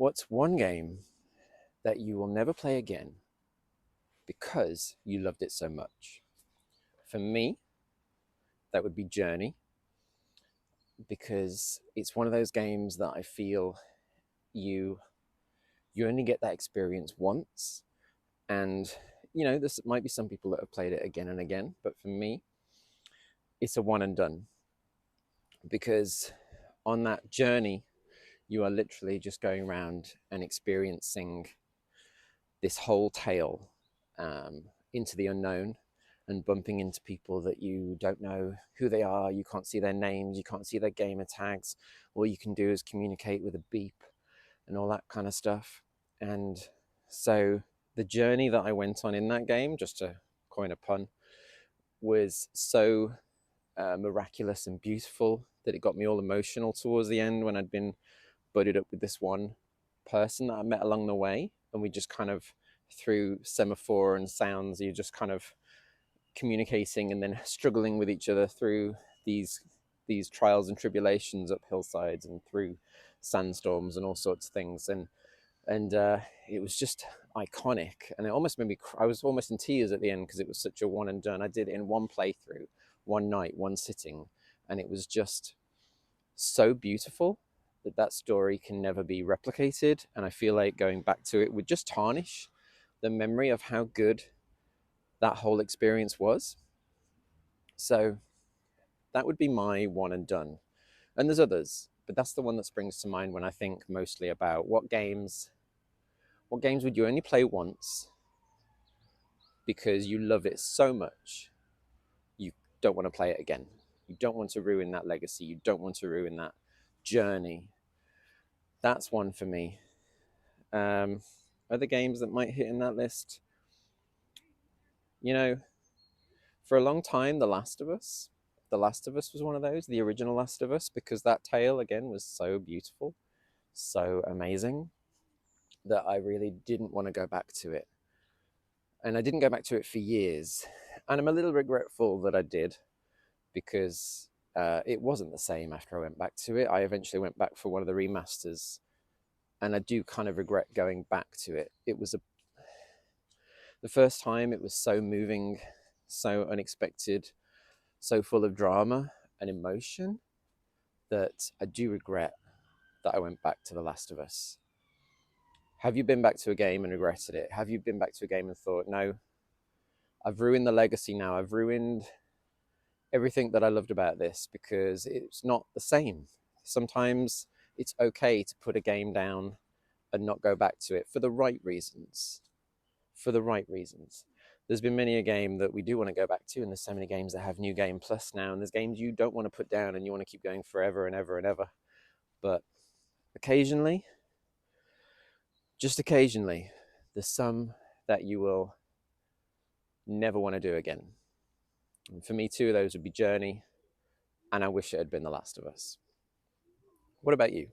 What's one game that you will never play again because you loved it so much? For me, that would be Journey, because it's one of those games that I feel you you only get that experience once. And this might be some people that have played it again and again, but for me, it's a one and done, because on that journey you are literally just going around and experiencing this whole tale, into the unknown, and bumping into people that you don't know who they are. You can't see their names, you can't see their gamer tags. All you can do is communicate with a beep and all that kind of stuff. And so the journey that I went on in that game, just to coin a pun, was so miraculous and beautiful that it got me all emotional towards the end, when I'd been buddied up with this one person that I met along the way, and we just kind of, through semaphore and sounds, you're just kind of communicating and then struggling with each other through these trials and tribulations up hillsides and through sandstorms and all sorts of things. And it was just iconic, and it almost made me I was almost in tears at the end, because it was such a one and done. I did it in one playthrough, one night, one sitting, and it was just so beautiful that story can never be replicated. And I feel like going back to it would just tarnish the memory of how good that whole experience was. So that would be my one and done. And there's others, but that's the one that springs to mind when I think mostly about what games would you only play once because you love it so much you don't want to play it again. You don't want to ruin that legacy. You don't want to ruin that journey. That's one for me. Other games that might hit in that list, for a long time, The Last of Us. The Last of Us was one of those, the original Last of Us, because that tale, again, was so beautiful, so amazing, that I really didn't want to go back to it. And I didn't go back to it for years. And I'm a little regretful that I did, because it wasn't the same after I went back to it. I eventually went back for one of the remasters, and I do kind of regret going back to it. It was the first time, it was so moving, so unexpected, so full of drama and emotion, that I do regret that I went back to The Last of Us. Have you been back to a game and regretted it? Have you been back to a game and thought, no, I've ruined the legacy now. I've ruined everything that I loved about this because it's not the same. Sometimes it's okay to put a game down and not go back to it for the right reasons. For the right reasons. There's been many a game that we do want to go back to, and there's so many games that have New Game Plus now, and there's games you don't want to put down and you want to keep going forever and ever and ever. But occasionally, just occasionally, there's some that you will never want to do again. And for me, two of those would be Journey, and I wish it had been The Last of Us. What about you?